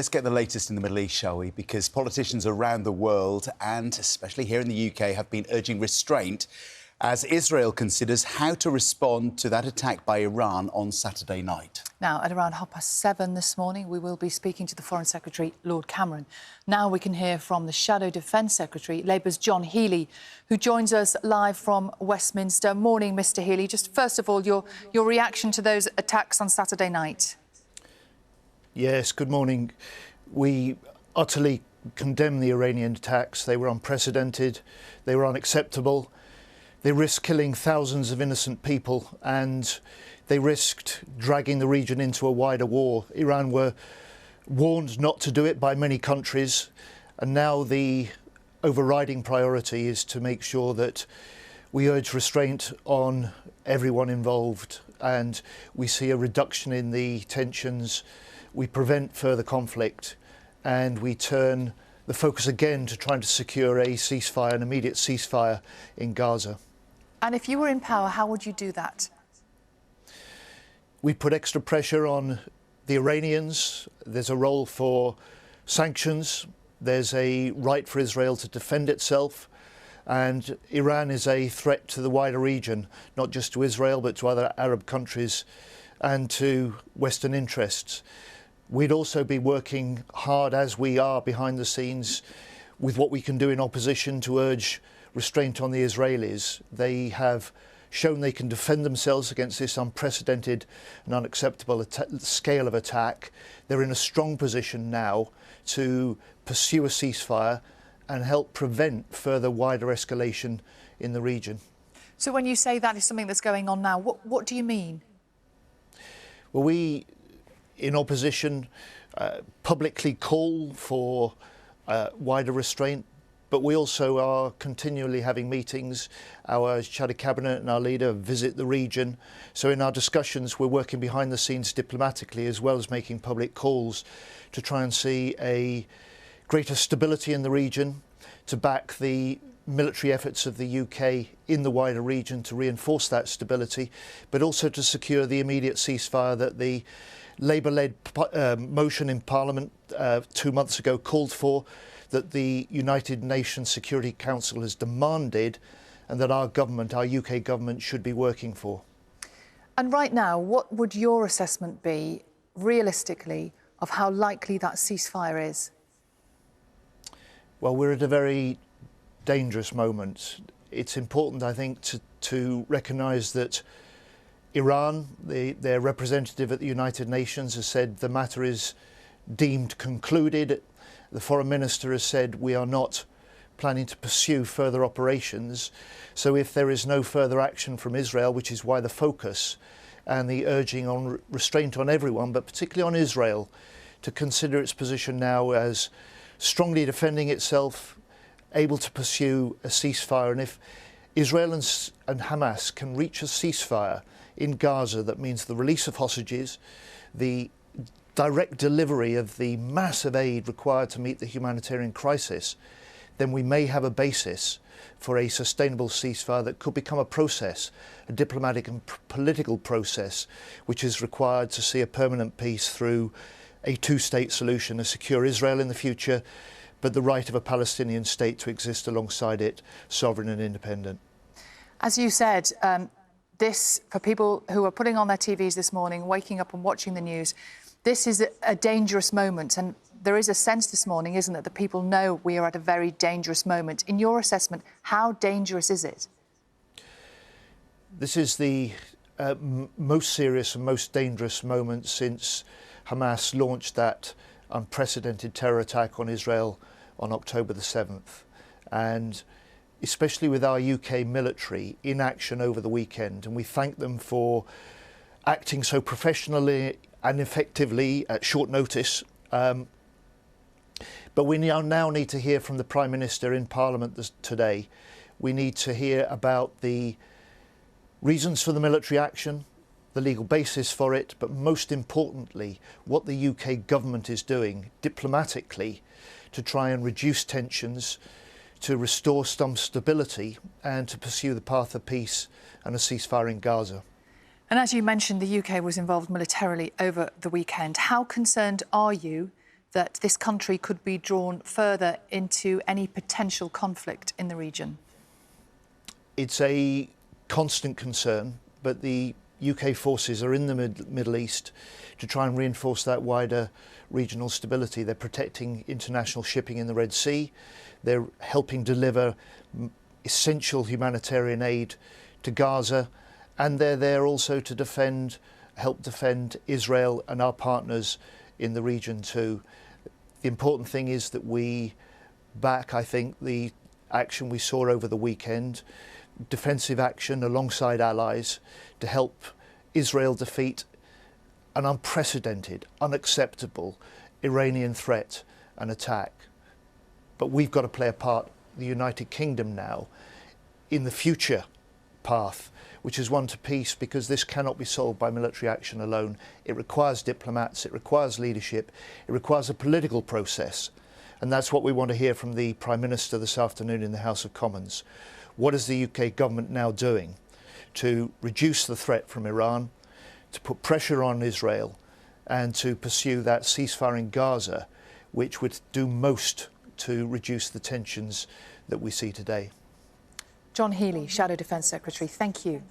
Let's get the latest in the Middle East, shall we? Because politicians around the world, and especially here in the UK, have been urging restraint as Israel considers how to respond to that attack by Iran on Saturday night. Now, at around 7:30 this morning, we will be speaking to the Foreign Secretary, Lord Cameron. Now we can hear from the Shadow Defence Secretary, Labour's John Healey, who joins us live from Westminster. Morning, Mr Healey. Just first of all, your reaction to those attacks on Saturday night. Yes, good morning. We utterly condemn the Iranian attacks. They were unprecedented, they were unacceptable. They risked killing thousands of innocent people and they risked dragging the region into a wider war. Iran were warned not to do it by many countries, and now the overriding priority is to make sure that we urge restraint on everyone involved and we see a reduction in the tensions, we prevent further conflict, and we turn the focus again to trying to secure a ceasefire, an immediate ceasefire in Gaza. And if you were in power, how would you do that? We put extra pressure on the Iranians. There's a role for sanctions. There's a right for Israel to defend itself. And Iran is a threat to the wider region, not just to Israel, but to other Arab countries and to Western interests. We'd also be working hard, as we are behind the scenes, with what we can do in opposition to urge restraint on the Israelis. They have shown they can defend themselves against this unprecedented and unacceptable scale of attack. They're in a strong position now to pursue a ceasefire and help prevent further wider escalation in the region. So when you say that is something that's going on now, what do you mean? Well, we, in opposition, publicly call for wider restraint, but we also are continually having meetings. Our Shadow Cabinet and our leader visit the region. So in our discussions, we're working behind the scenes diplomatically as well as making public calls to try and see a greater stability in the region, to back the military efforts of the UK in the wider region to reinforce that stability, but also to secure the immediate ceasefire that the Labour-led motion in Parliament 2 months ago called for, that the United Nations Security Council has demanded, and that our government, our UK government, should be working for. And right now, what would your assessment be, realistically, of how likely that ceasefire is? Well, we're at a very dangerous moment. It's important, I think, to recognise that Iran, their representative at the United Nations, has said the matter is deemed concluded. The Foreign Minister has said we are not planning to pursue further operations. So if there is no further action from Israel, which is why the focus and the urging on restraint on everyone, but particularly on Israel, to consider its position now as strongly defending itself, able to pursue a ceasefire. And if Israel and Hamas can reach a ceasefire in Gaza, that means the release of hostages, the direct delivery of the massive aid required to meet the humanitarian crisis, then we may have a basis for a sustainable ceasefire that could become a process, a diplomatic and political process, which is required to see a permanent peace through a two-state solution, a secure Israel in the future, but the right of a Palestinian state to exist alongside it, sovereign and independent. As you said, this, for people who are putting on their TVs this morning, waking up and watching the news, this is a dangerous moment, and there is a sense this morning, isn't it, that people know we are at a very dangerous moment. In your assessment, how dangerous is it? This is the most serious and most dangerous moment since Hamas launched that unprecedented terror attack on Israel on October the 7th. And especially with our UK military in action over the weekend, and we thank them for acting so professionally and effectively at short notice. But we now need to hear from the Prime Minister in Parliament today. We need to hear about the reasons for the military action, the legal basis for it, but most importantly, what the UK government is doing diplomatically to try and reduce tensions, to restore some stability and to pursue the path of peace and a ceasefire in Gaza. And as you mentioned, the UK was involved militarily over the weekend. How concerned are you that this country could be drawn further into any potential conflict in the region? It's a constant concern, but the UK forces are in the Middle East to try and reinforce that wider regional stability. They're protecting international shipping in the Red Sea. They're helping deliver essential humanitarian aid to Gaza, and they're there also to help defend Israel and our partners in the region too. The important thing is that we back, I think, the action we saw over the weekend, defensive action alongside allies to help Israel defeat an unprecedented, unacceptable Iranian threat and attack. But we've got to play a part, the United Kingdom now, in the future path, which is one to peace, because this cannot be solved by military action alone. It requires diplomats, it requires leadership, it requires a political process. And that's what we want to hear from the Prime Minister this afternoon in the House of Commons. What is the UK government now doing to reduce the threat from Iran, to put pressure on Israel, and to pursue that ceasefire in Gaza, which would do most to reduce the tensions that we see today? John Healey, Shadow Defence Secretary, thank you.